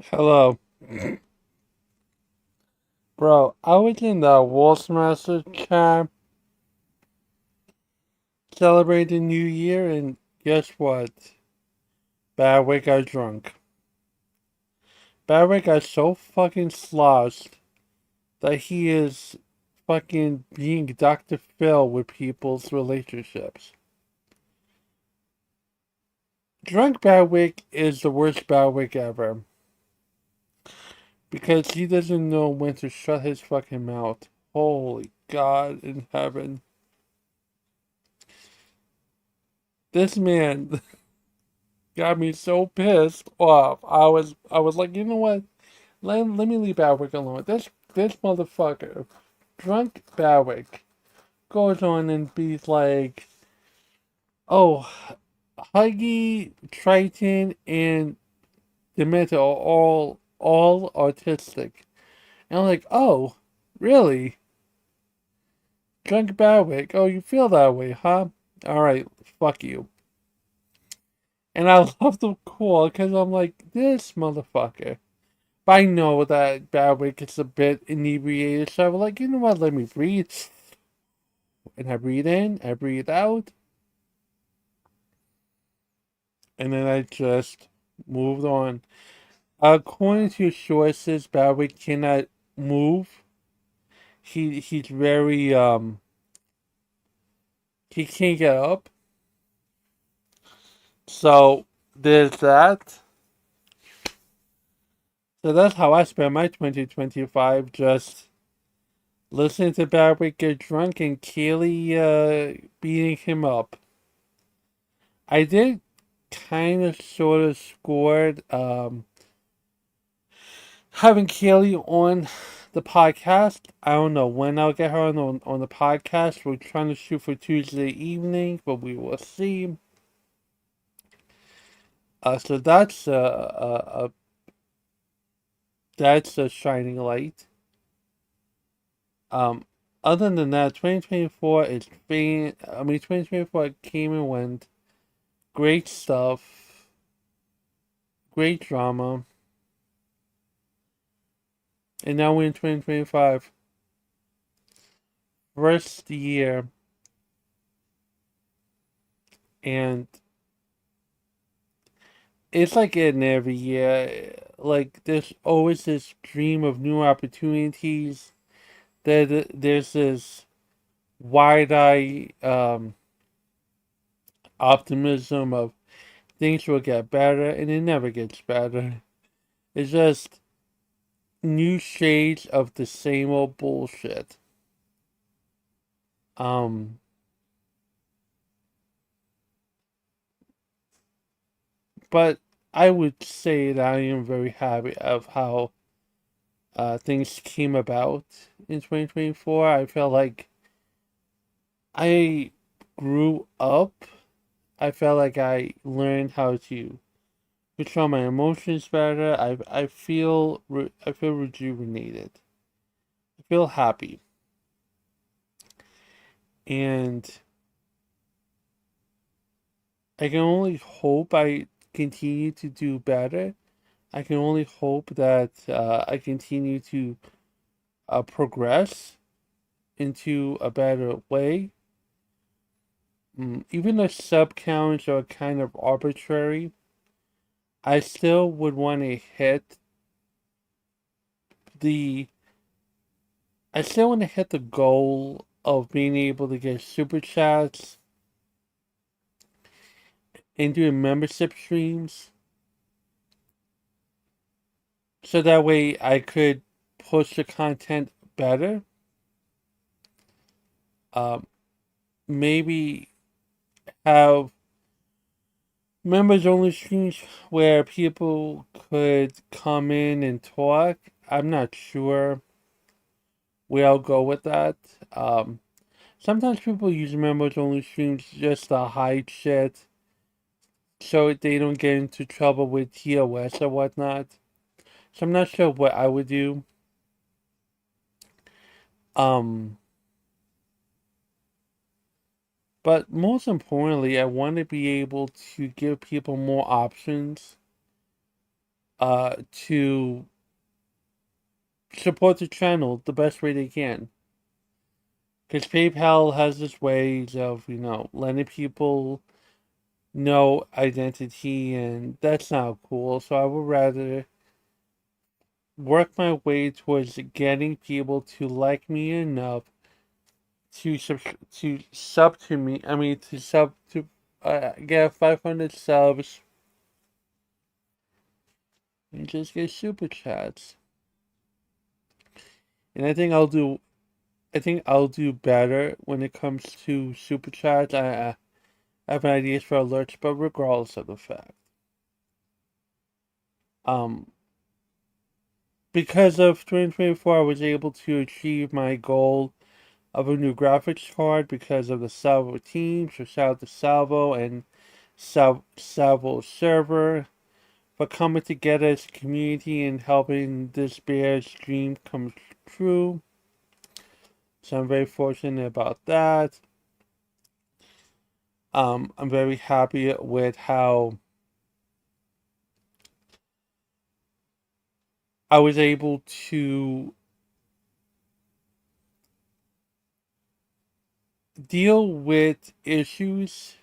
Hello. Bro, I was in the Wolfsmaster chat celebrating New Year, and guess what? Badwick got drunk. Badwick got so fucking sloshed that he is fucking being Dr. Phil with people's relationships. Drunk Badwick is the worst Badwick ever because he doesn't know when to shut his fucking mouth. Holy God in heaven. This man got me so pissed off. I was like, you know what? Let me leave Badwick alone. This motherfucker, drunk Badwick, goes on and be like, oh, Huggy, Triton, and Dementor are all autistic. And I'm like, oh, really? Drunk Badwick? Oh, you feel that way, huh? All right, fuck you. And I love the call because I'm like, this motherfucker. But I know that Badwick is a bit inebriated, so I was like, you know what, let me breathe. And I breathe in, I breathe out, and then I just moved on. According to sources, Badwick cannot move. He's very he can't get up. So there's that. So that's how I spent my 2025, just listening to Badwick get drunk and Kaylee beating him up. I did kind of sort of scored having Kaylee on the podcast. I don't know when I'll get her on the podcast. We're trying to shoot for Tuesday evening, but we will see. So that's a shining light. Um, Other than that, 2024 is being. I mean, 2024 came and went. Great stuff. Great drama. And now we're in 2025. First year, and it's like in every year. Like there's always this dream of new opportunities. There's this wide-eye optimism of things will get better, and it never gets better. It's just new shades of the same old bullshit. Um, but I would say that I am very happy of how things came about in 2024. I felt like I grew up. I felt like I learned how to control my emotions better. I feel rejuvenated. I feel happy, and I can only hope I continue to do better. I can only hope that I continue to progress into a better way. Even the sub counts are kind of arbitrary. I still would want to hit the I still want to hit the goal of being able to get super chats and doing membership streams, so that way I could push the content better. Um, Maybe have members only streams where people could come in and talk. I'm not sure where I'll go with that. Um, Sometimes people use members only streams just to hide shit so they don't get into trouble with TOS or whatnot. So I'm not sure what I would do. Um, but most importantly, I want to be able to give people more options to support the channel the best way they can. Because PayPal has its ways of, letting people know identity, and that's not cool. So I would rather work my way towards getting people to like me enough to sub to me. I mean, to sub to get 500 subs and just get super chats. And I think I'll do better when it comes to super chats. I have ideas for alerts, but regardless of the fact, um, because of 2024, I was able to achieve my goal of a new graphics card because of the Salvo team. So shout out to Salvo and Salvo server for coming together as a community and helping this bear's dream come true. So I'm very fortunate about that. I'm very happy with how I was able to deal with issues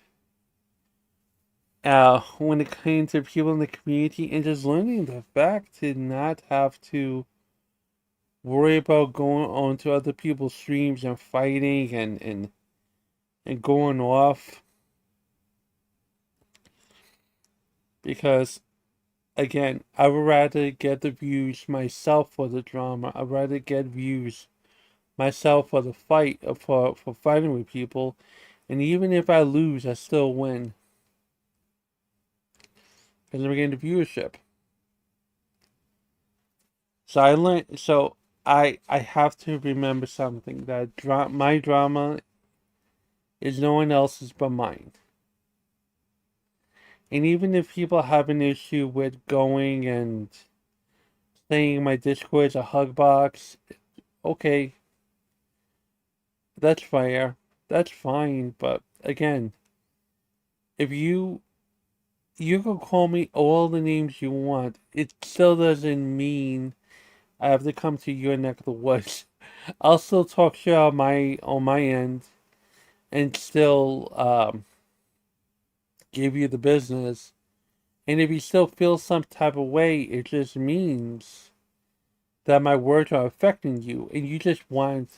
when it came to people in the community and just learning the fact to not have to worry about going on to other people's streams and fighting and going off because again I would rather get the views myself for the drama. I'd rather get views myself for the fight for fighting with people, and even if I lose I still win because I'm getting the viewership. So I have to remember something that my drama is no one else's but mine. And even if people have an issue with going and saying my Discord is a hug box, okay, that's fair. That's fine. But again, if you can call me all the names you want, it still doesn't mean I have to come to your neck of the woods. I'll still talk shit on my end and still give you the business. And if you still feel some type of way, it just means that my words are affecting you and you just want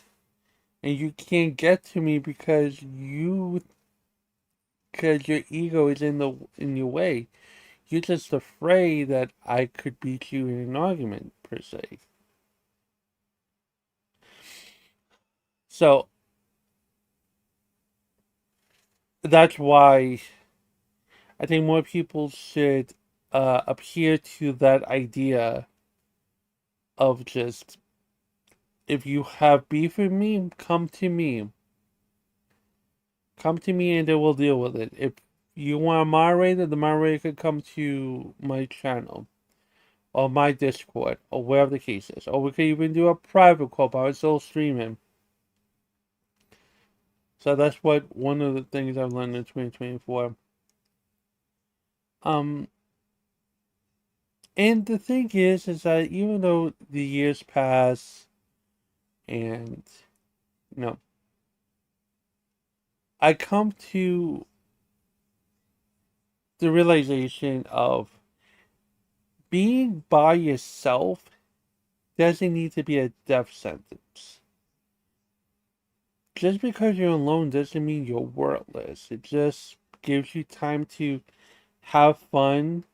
and you can't get to me because your ego is in your way. You're just afraid that I could beat you in an argument per se. So that's why I think more people should appear to that idea of just if you have beef with me, come to me and then we'll deal with it. If you want a moderator, the moderator could come to my channel or my Discord or wherever the case is. Or we could even do a private call, but I was still streaming. So that's what one of the things I've learned in 2024. Um, and the thing is that even though the years pass and you know, I come to the realization of being by yourself doesn't need to be a death sentence. Just because you're alone doesn't mean you're worthless. It just gives you time to have fun,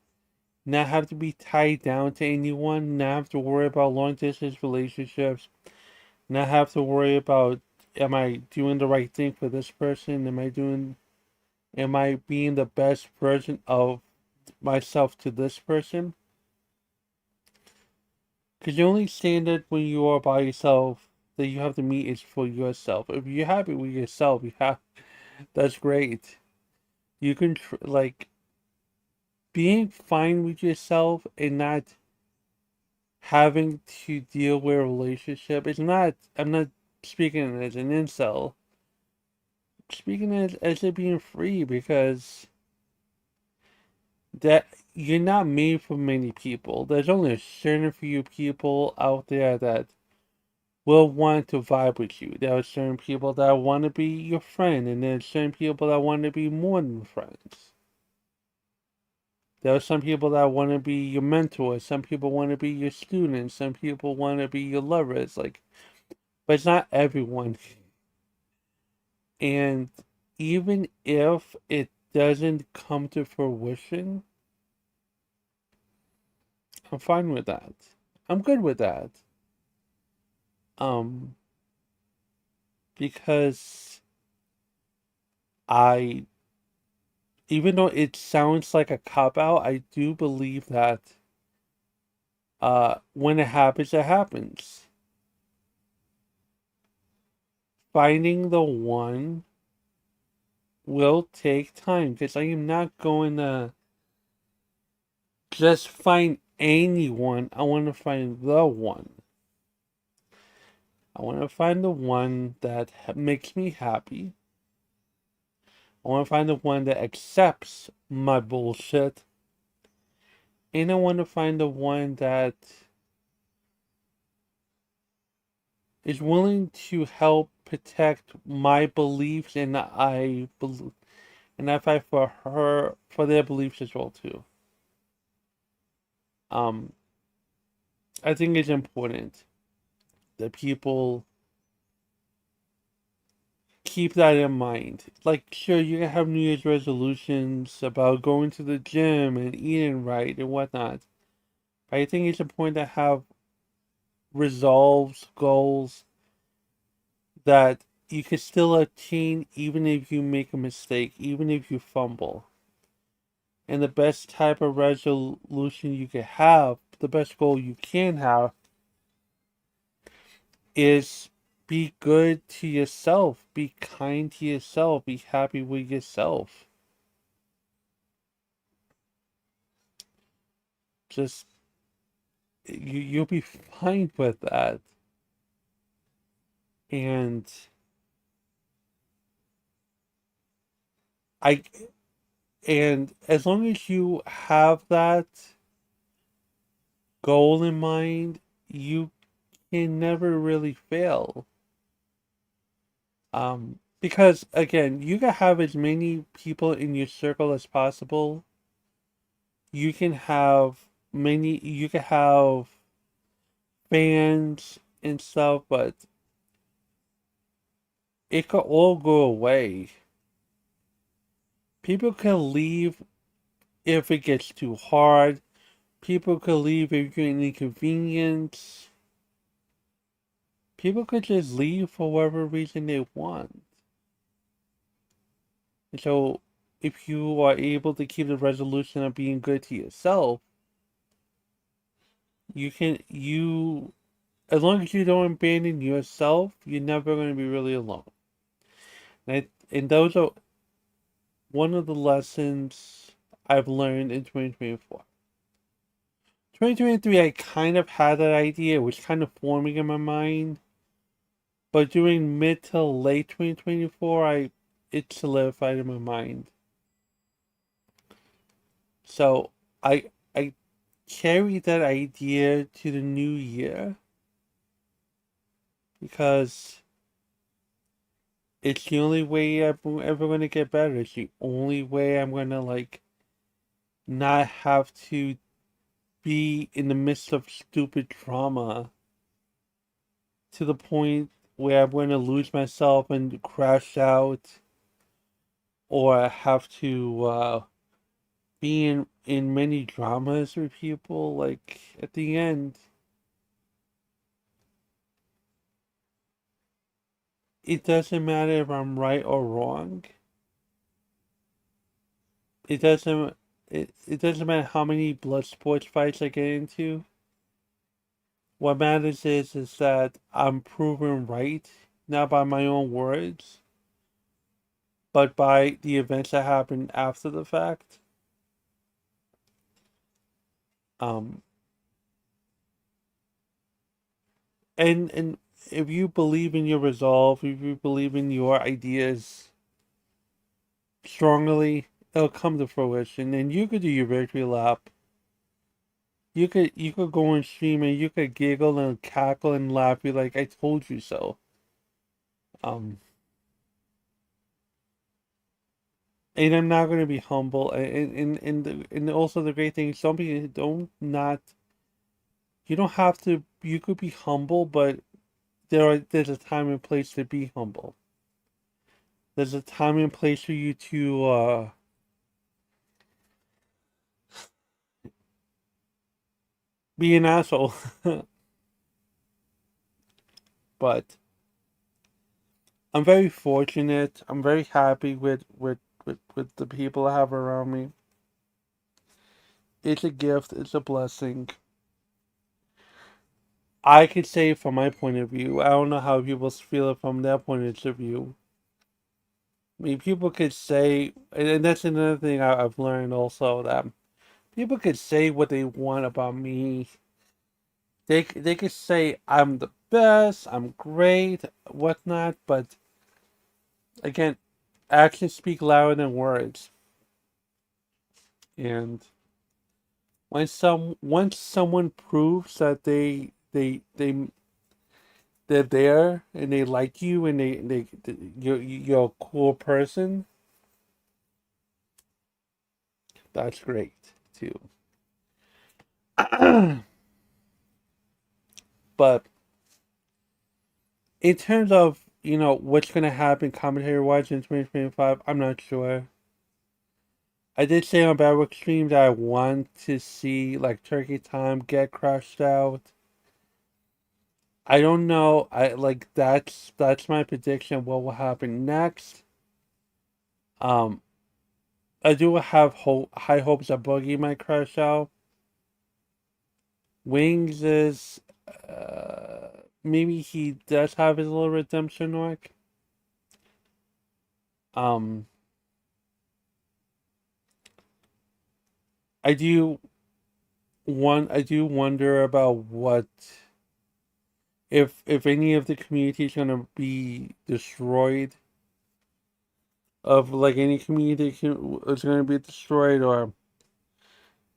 not have to be tied down to anyone, not have to worry about long distance relationships, not have to worry about am I doing the right thing for this person? Am I being the best version of myself to this person? Because the only standard when you are by yourself that you have to meet is for yourself. If you're happy with yourself, that's great. You can like being fine with yourself and not having to deal with a relationship. It's not. I'm not speaking as an incel. I'm speaking as it being free because that you're not made for many people. There's only a certain few people out there that will want to vibe with you. There are certain people that want to be your friend, and there's certain people that want to be more than friends. There are some people that want to be your mentor. Some people want to be your students. Some people want to be your lovers. Like, but it's not everyone. And even if it doesn't come to fruition, I'm fine with that. I'm good with that. Um, because I, even though it sounds like a cop out, I do believe that when it happens, it happens. Finding the one will take time because I am not going to just find anyone. I want to find the one. I want to find the one that makes me happy. I want to find the one that accepts my bullshit. And I want to find the one that is willing to help protect my beliefs and I fight for their beliefs as well too. Um, I think it's important that people keep that in mind. Like, sure, you can have New Year's resolutions about going to the gym and eating right and whatnot. But I think it's important to have resolves, goals that you can still attain even if you make a mistake, even if you fumble. And the best type of resolution you can have, the best goal you can have, is be good to yourself, be kind to yourself, be happy with yourself. Just you'll be fine with that. And I and as long as you have that goal in mind, you can never really fail. Because again, you can have as many people in your circle as possible. You can have fans and stuff, but it could all go away. People can leave if it gets too hard. People could leave if you're an inconvenience. People could just leave for whatever reason they want. And so, if you are able to keep the resolution of being good to yourself, you, as long as you don't abandon yourself, you're never going to be really alone. And those are one of the lessons I've learned in 2024. 2023, I kind of had that idea. It was kind of forming in my mind. But during mid to late 2024, it solidified in my mind. So I carried that idea to the new year because it's the only way I'm ever going to get better. It's the only way I'm going to like not have to be in the midst of stupid trauma to the point where I'm going to lose myself and crash out or have to be in many dramas with people. Like at the end, it doesn't matter if I'm right or wrong. It doesn't it doesn't matter how many blood sports fights I get into. What matters is that I'm proven right, not by my own words, but by the events that happen after the fact. Um, and if you believe in your resolve, if you believe in your ideas strongly, it'll come to fruition, and you could do your victory lap. You could go and stream and you could giggle and cackle and laugh. Be like, I told you so. Um, and I'm not gonna be humble. And also the great thing is don't not you don't have to. You could be humble, but there's a time and place to be humble. There's a time and place for you to be an asshole. But I'm very fortunate. I'm very happy with the people I have around me. It's a gift. It's a blessing. I could say from my point of view. I don't know how people feel it from their point of view. I mean, people could say, and that's another thing I've learned also that people could say what they want about me. They could say I'm the best, I'm great, whatnot. But again, actions speak louder than words. And once someone proves that they're there and they like you and you're a cool person, that's great too. But in terms of what's gonna happen commentary wise in 2025, I'm not sure. I did say on Badwork stream that I want to see like Turkey Time get crushed out. I don't know. I like that's my prediction. What will happen next? Um, I do have high hopes that Boogie might crash out. Wings is maybe he does have his little redemption arc. Um, I do I do wonder about what if any of the community is gonna be destroyed. Of like any community is gonna be destroyed, or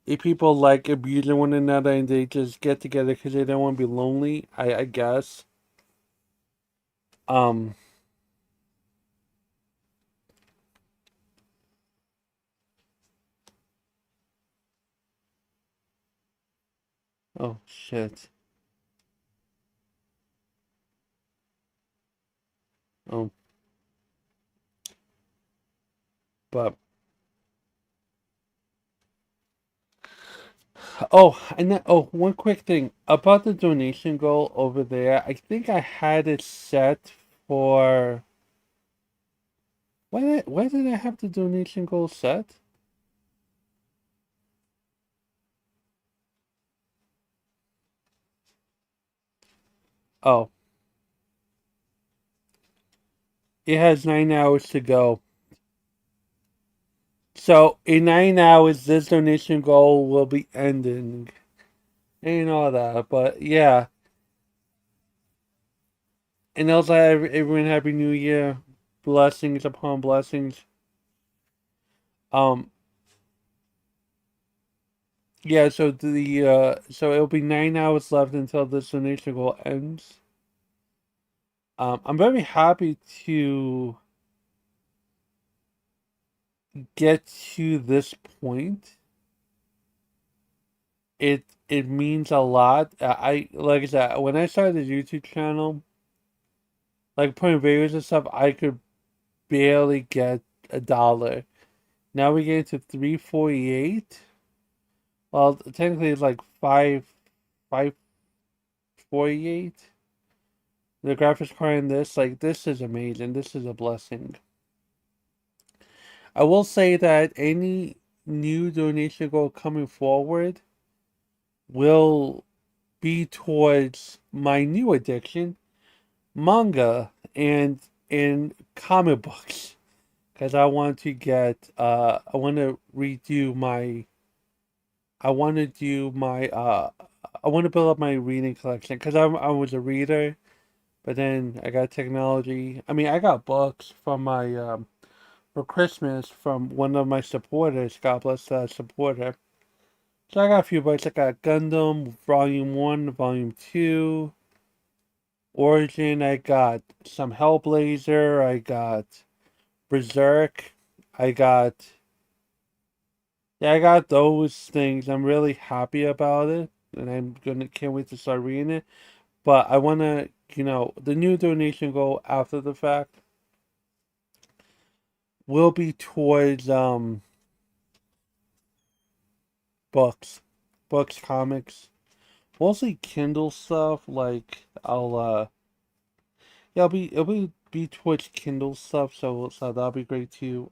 if people like abusing one another and they just get together because they don't want to be lonely. I guess. Um. Oh shit. Oh, but one quick thing about the donation goal over there. I think I had it set for. Why did I have the donation goal set? Oh, it has 9 hours to go. So in 9 hours, this donation goal will be ending. And all that, but yeah. And also, everyone, happy New Year, blessings upon blessings. Um, yeah. So it'll be 9 hours left until this donation goal ends. I'm very happy to get to this point. It means a lot. I like I said when I started the YouTube channel, like putting videos and stuff, I could barely get $1. Now we get to 348. Well, technically it's like 548. The graphics card in this, like this is amazing. This is a blessing. I will say that any new donation goal coming forward will be towards my new addiction, manga and comic books. Because I want to get I want to redo my I want to do my I want to build up my reading collection because I was a reader, but then I got technology. I mean, I got books for Christmas from one of my supporters. God bless that supporter. So I got a few books. I got Gundam Volume 1, Volume 2, Origin. I got some Hellblazer. I got Berserk. I got Yeah, I got those things. I'm really happy about it, and can't wait to start reading it. But I wanna, the new donation goal after the fact will be towards books, comics, mostly Kindle stuff. Like yeah, it'll be towards Kindle stuff. So that'll be great too.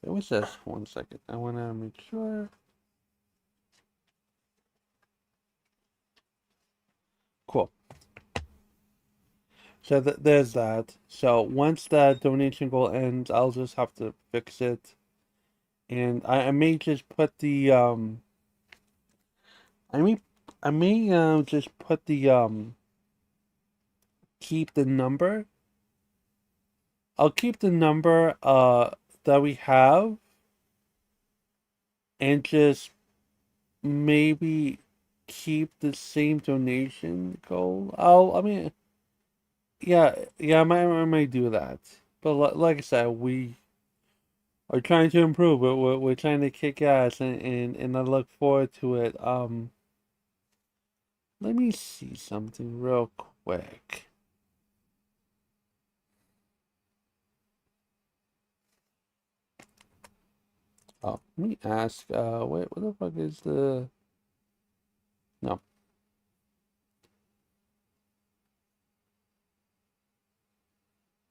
It was this 1 second. I wanna make sure. Cool. So there's that. So once that donation goal ends, I'll just have to fix it, and I may just put the I may just put the keep the number. I'll keep the number that we have, and just maybe keep the same donation goal. I mean, yeah, I might do that. But like I said, we are trying to improve. We're trying to kick ass, and I look forward to it. Let me see something real quick. Oh, let me ask. Wait, what the fuck is the? No,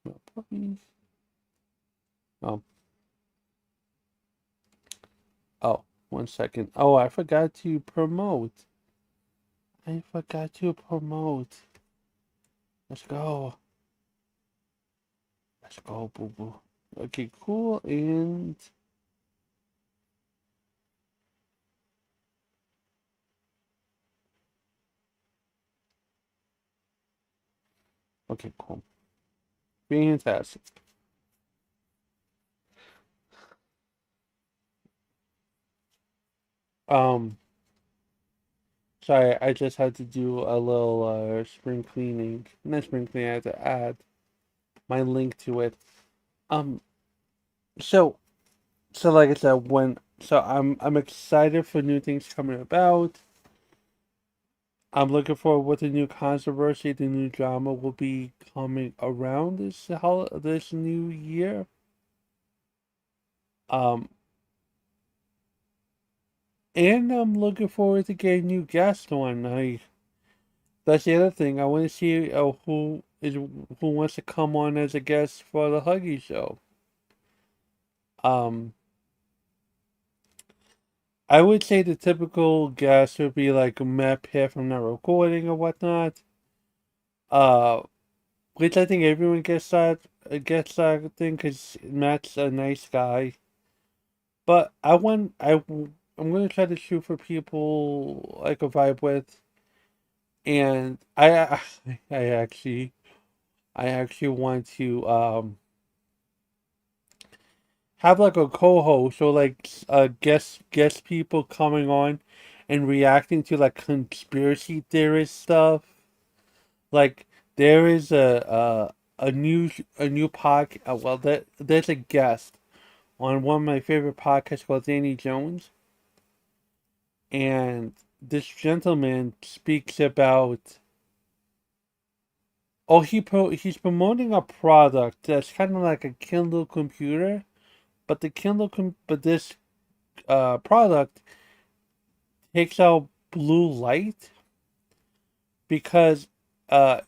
no puppies. Oh, oh, 1 second. Oh, I forgot to promote. I forgot to promote. Let's go. Let's go, boo boo. Okay, cool. And okay, cool. Fantastic. Um, Sorry, I just had to do a little spring cleaning. Not spring cleaning. I had to add my link to it. Um, so like I said, I'm excited for new things coming about. I'm looking for what the new controversy, the new drama will be coming around this new year. Um, and I'm looking forward to getting new guests on. That's the other thing. I want to see who wants to come on as a guest for the Huggy Show. Um, I would say the typical guest would be like Matt Pitt from the recording or whatnot. Uh, which I think everyone gets that thing because Matt's a nice guy. But I'm gonna try to shoot for people I could vibe with, and I actually want to have like a co-host or like guest people coming on and reacting to like conspiracy theorist stuff. Like there is a new podcast. Well, there's a guest on one of my favorite podcasts called Danny Jones, and this gentleman speaks about. Oh, he's promoting a product that's kind of like a Kindle computer, but but this product takes out blue light because uh,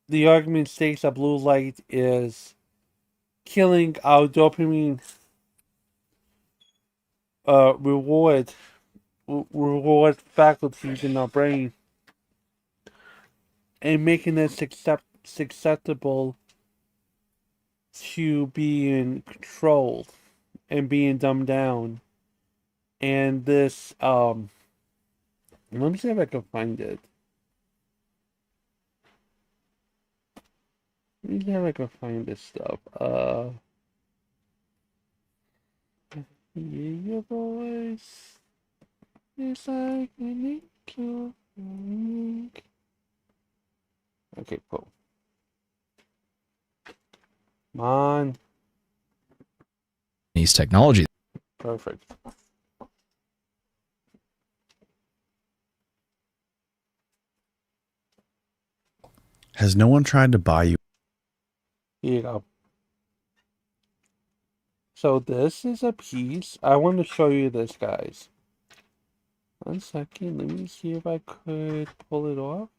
the argument states that blue light is killing our dopamine reward reward faculties in our brain and making it susceptible to being controlled and being dumbed down. And this let me see if I can find it. Let me see if I can find this stuff. Hear your voice. It's like an angel. Okay, cool. Come on. Chinese technology. Perfect. Has no one tried to buy you? Here you go. So this is a piece. I want to show you this, guys. 1 second. Let me see if I could pull it off.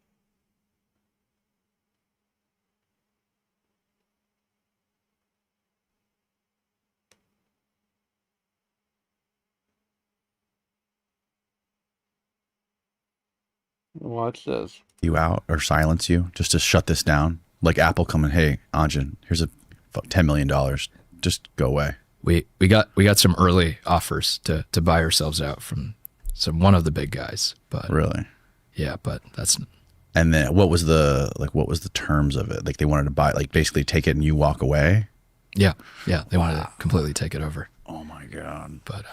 Watch this. You out or silence you just to shut this down? Like Apple coming, hey, Anjan, here's a $10 million. Just go away. We got some early offers to buy ourselves out from one of the big guys, but Really? yeah, but that's. And then what was the terms of it? Like they wanted to buy, like basically take it and you walk away? Yeah, they wanted to completely take it over. Oh my God. But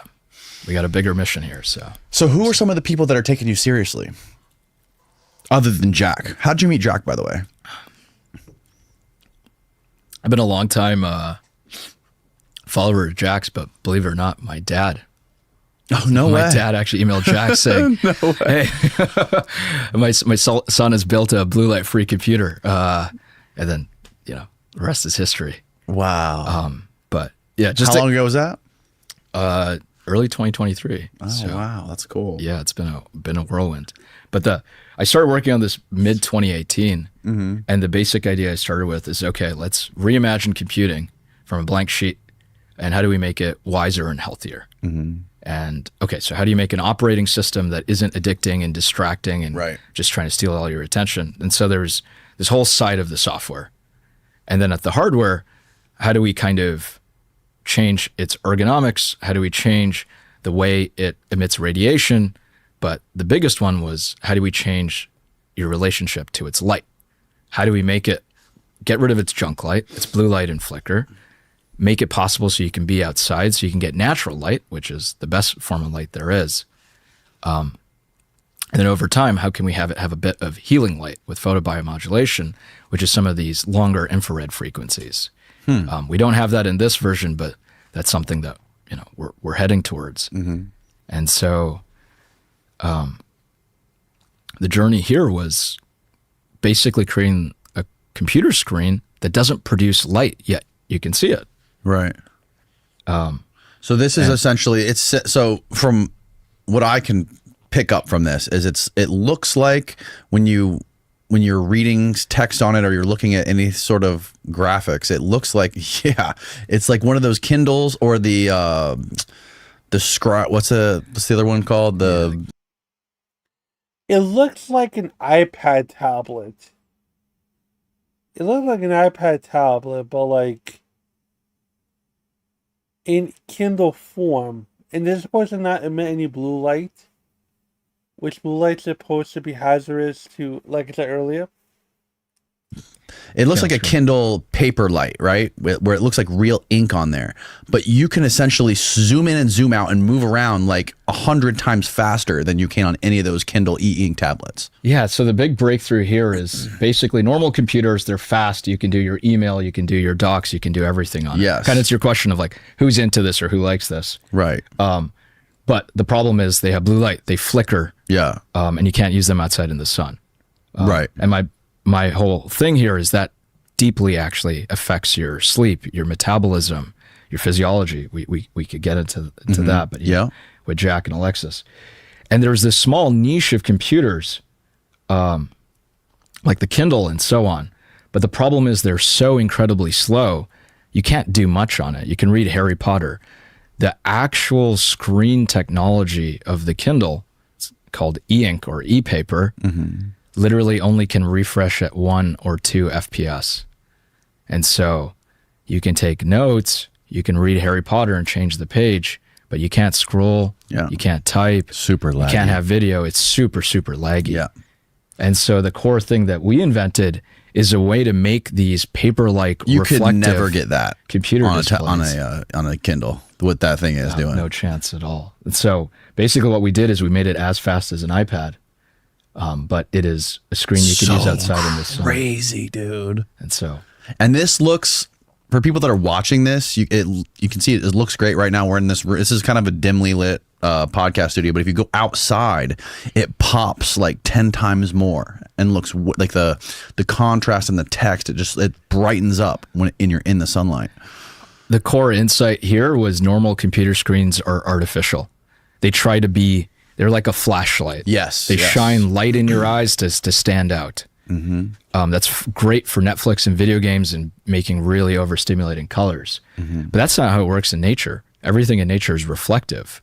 we got a bigger mission here, so. So who are some of the people that are taking you seriously? Other than Jack. How'd you meet Jack, by the way? I've been a long time follower of Jack's, but believe it or not, my dad. Oh, no way. My dad actually emailed Jack saying, hey, my son has built a blue light free computer. And then, the rest is history. Wow. But yeah, How long ago was that? Early 2023. Oh, So, wow. That's cool. yeah, it's been a whirlwind. But I started working on this mid 2018, and the basic idea I started with is, okay, let's reimagine computing from a blank sheet, and how do we make it wiser and healthier? And okay, so how do you make an operating system that isn't addicting and distracting and just trying to steal all your attention? And so there's this whole side of the software. And then at the hardware, how do we kind of change its ergonomics? How do we change the way it emits radiation? But the biggest one was, how do we change your relationship to its light? How do we make it get rid of its junk light, its blue light and flicker, make it possible so you can be outside, so you can get natural light, which is the best form of light there is. And then over time, how can we have it have a bit of healing light with photobiomodulation, which is some of these longer infrared frequencies. We don't have that in this version, but that's something that we're heading towards. And so the journey here was basically creating a computer screen that doesn't produce light, yet you can see it. Right. So this is essentially, so from what I can pick up from this is it looks like when you're reading text on it or you're looking at any sort of graphics, it looks like, it's like one of those Kindles or the what's the other one called? It looks like an iPad tablet. It looks like an iPad tablet, but like in Kindle form. And it's supposed to not emit any blue light, which blue light's supposed to be hazardous to, like I said earlier. It looks like a Kindle Paperlight, right? Where it looks like real ink on there. But you can essentially zoom in and zoom out and move around like 100 times faster than you can on any of those Kindle e-ink tablets. Yeah, so the big breakthrough here is basically normal computers, they're fast. You can do your email, you can do your docs, you can do everything on it. Yes. Kind of it's your question of like, who's into this or who likes this? Right. But the problem is they have blue light, they flicker. Yeah. And you can't use them outside in the sun. Right. And my whole thing here is that deeply actually affects your sleep, your metabolism, your physiology. We could get into that, but with Jack and Alexis. And there's this small niche of computers, like the Kindle and so on. But the problem is they're so incredibly slow, you can't do much on it. You can read Harry Potter. The actual screen technology of the Kindle, it's called e-ink or e-paper, literally only can refresh at 1 or 2 FPS. And so you can take notes, you can read Harry Potter and change the page, but you can't scroll, you can't type, super laggy. you can't have video. It's super, super laggy. Yeah. And so the core thing that we invented is a way to make these paper-like You reflective could never get that computer on displays. on a Kindle. What that thing is doing. No chance at all. And so basically what we did is we made it as fast as an iPad, but it is a screen you could use outside in the sun. Crazy, dude. And this looks, for people that are watching this, you can see it looks great right now. We're in this is kind of a dimly lit podcast studio, but if you go outside, it pops like 10 times more and looks like the contrast and the text, it brightens up when you're in the sunlight. The core insight here was normal computer screens are artificial. They try to be, they're like a flashlight. Yes. They shine light in your eyes to stand out. Mm-hmm. That's great for Netflix and video games and making really overstimulating colors. Mm-hmm. But that's not how it works in nature. Everything in nature is reflective.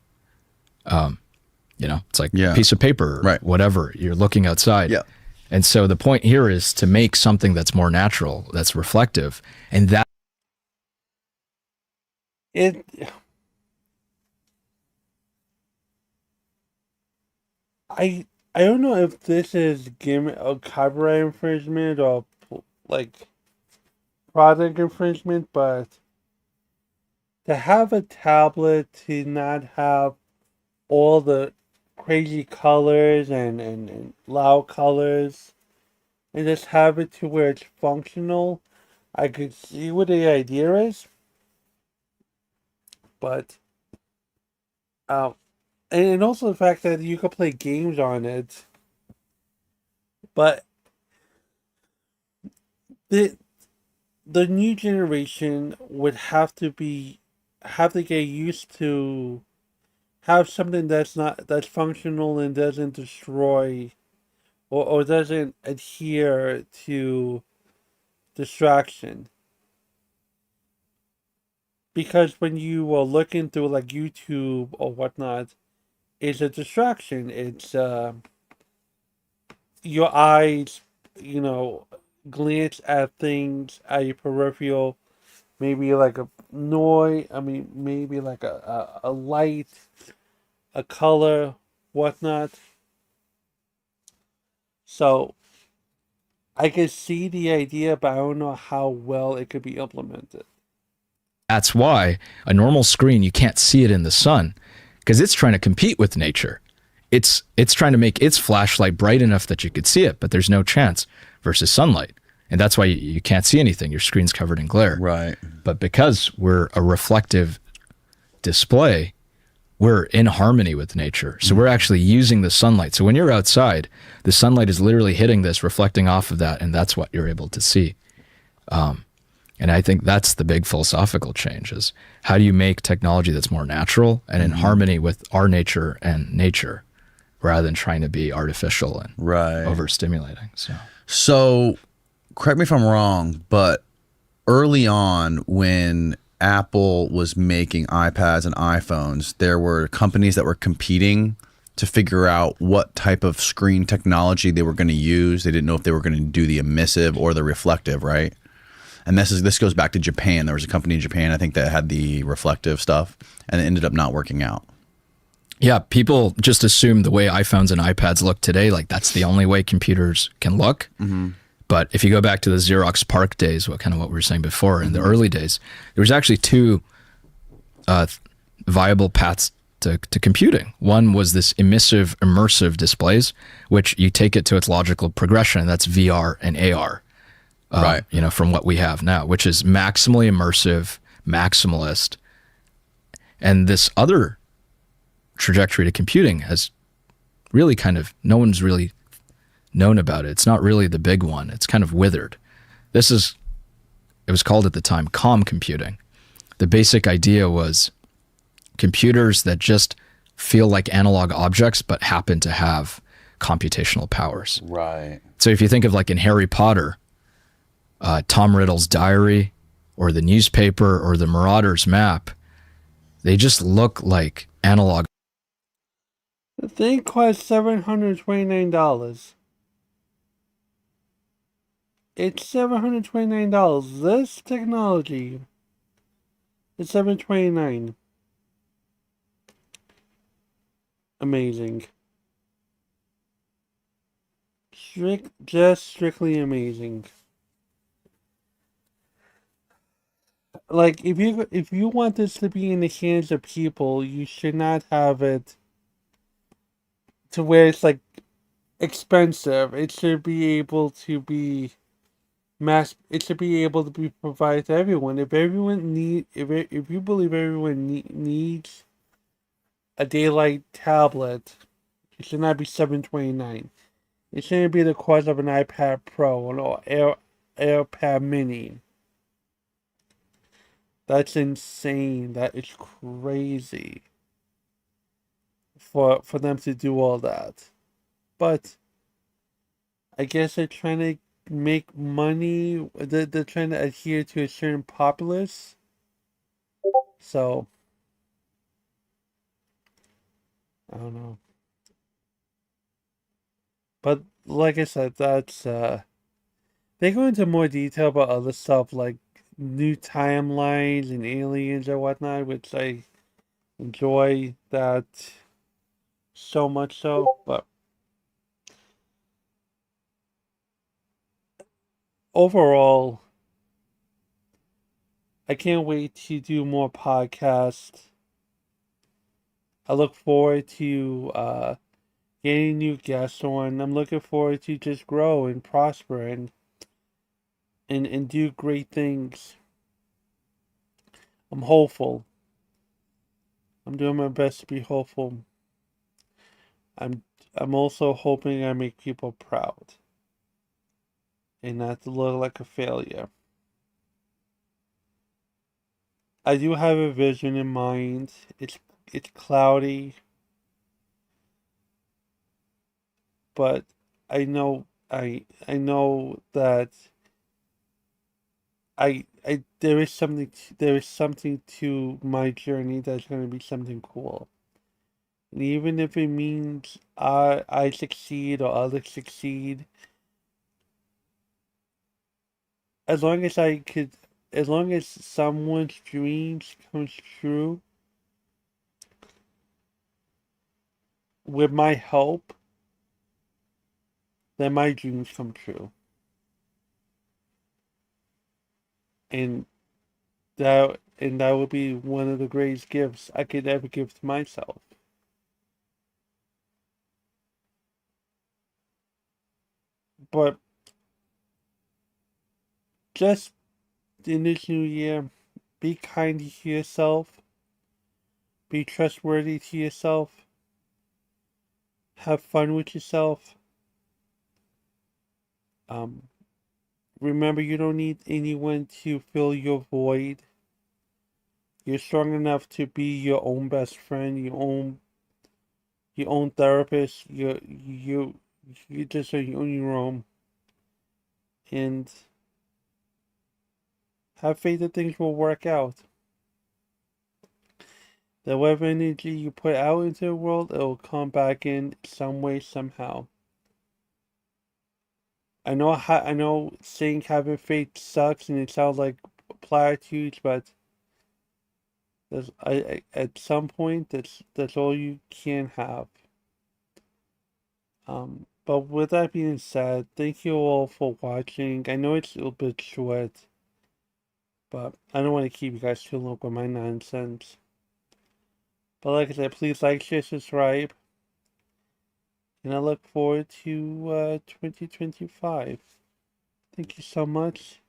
It's like a piece of paper, or whatever. You're looking outside. Yeah. And so the point here is to make something that's more natural, that's reflective. And that I don't know if this is copyright infringement or like product infringement, but to have a tablet to not have all the crazy colors and loud colors and just have it to where it's functional, I could see what the idea is, but and also the fact that you could play games on it, but the new generation would have to get used to have something that's functional and doesn't destroy or doesn't adhere to distraction. Because when you are looking through like YouTube or whatnot, it's a distraction. It's your eyes, glance at things at your peripheral, maybe like a noise. I mean, maybe like a light, a color, whatnot. So I can see the idea, but I don't know how well it could be implemented. That's why a normal screen, you can't see it in the sun because it's trying to compete with nature. It's trying to make its flashlight bright enough that you could see it, but there's no chance versus sunlight. And that's why you can't see anything. Your screen's covered in glare. Right. But because we're a reflective display, we're in harmony with nature. So we're actually using the sunlight. So when you're outside, the sunlight is literally hitting this, reflecting off of that, and that's what you're able to see. And I think that's the big philosophical change is how do you make technology that's more natural and in harmony with our nature and nature rather than trying to be artificial and overstimulating. So correct me if I'm wrong, but early on when Apple was making iPads and iPhones, there were companies that were competing to figure out what type of screen technology they were going to use. They didn't know if they were going to do the emissive or the reflective, right? And this goes back to Japan. There was a company in Japan, I think, that had the reflective stuff, and it ended up not working out. Yeah, people just assume the way iPhones and iPads look today, like that's the only way computers can look. Mm-hmm. But if you go back to the Xerox PARC days, what we were saying before, in the early days, there was actually two viable paths to computing. One was this emissive, immersive displays, which you take it to its logical progression, and that's VR and AR. From what we have now, which is maximally immersive, maximalist. And this other trajectory to computing has really no one's really known about it. It's not really the big one. It's kind of withered. It was called at the time comm computing. The basic idea was computers that just feel like analog objects but happen to have computational powers. Right. So if you think of like in Harry Potter, Tom Riddle's diary or the newspaper or the Marauder's map, they just look like analog. The thing costs $729. It's $729. This technology is $729. Amazing. just strictly amazing. Like if you want this to be in the hands of people, you should not have it to where it's like expensive. It should be able to be mass. It should be able to be provided to everyone. If you believe everyone needs a daylight tablet, it should not be 729. It shouldn't be the cost of an iPad Pro or AirPad Mini. That's insane. That is crazy for them to do all that. But I guess they're trying to make money. They're trying to adhere to a certain populace. So I don't know. But like I said, that's they go into more detail about other stuff like new timelines and aliens or whatnot, which I enjoy that so much so. But overall, I can't wait to do more podcasts. I look forward to getting new guests on. I'm looking forward to just grow and prosper and do great things. I'm hopeful. I'm doing my best to be hopeful. I'm I'm also hoping I make people proud and not to look like a failure. I do have a vision in mind. It's cloudy, but I know that I there is something to my journey that's going to be something cool. And even if it means I succeed or others succeed, as long as I could, as long as someone's dreams comes true with my help, then my dreams come true. And that would be one of the greatest gifts I could ever give to myself. But just in this new year, be kind to yourself, be trustworthy to yourself, have fun with yourself. Um, Remember, you don't need anyone to fill your void. You're strong enough to be your own best friend, your own therapist. You just are on your own, and have faith that things will work out. The whatever energy you put out into the world, it will come back in some way, somehow. I know saying having faith sucks and it sounds like platitudes, but at some point that's all you can have. But with that being said, thank you all for watching. I know it's a little bit short, but I don't want to keep you guys too long with my nonsense. But like I said, please like, share, subscribe, and I look forward to 2025. Thank you so much.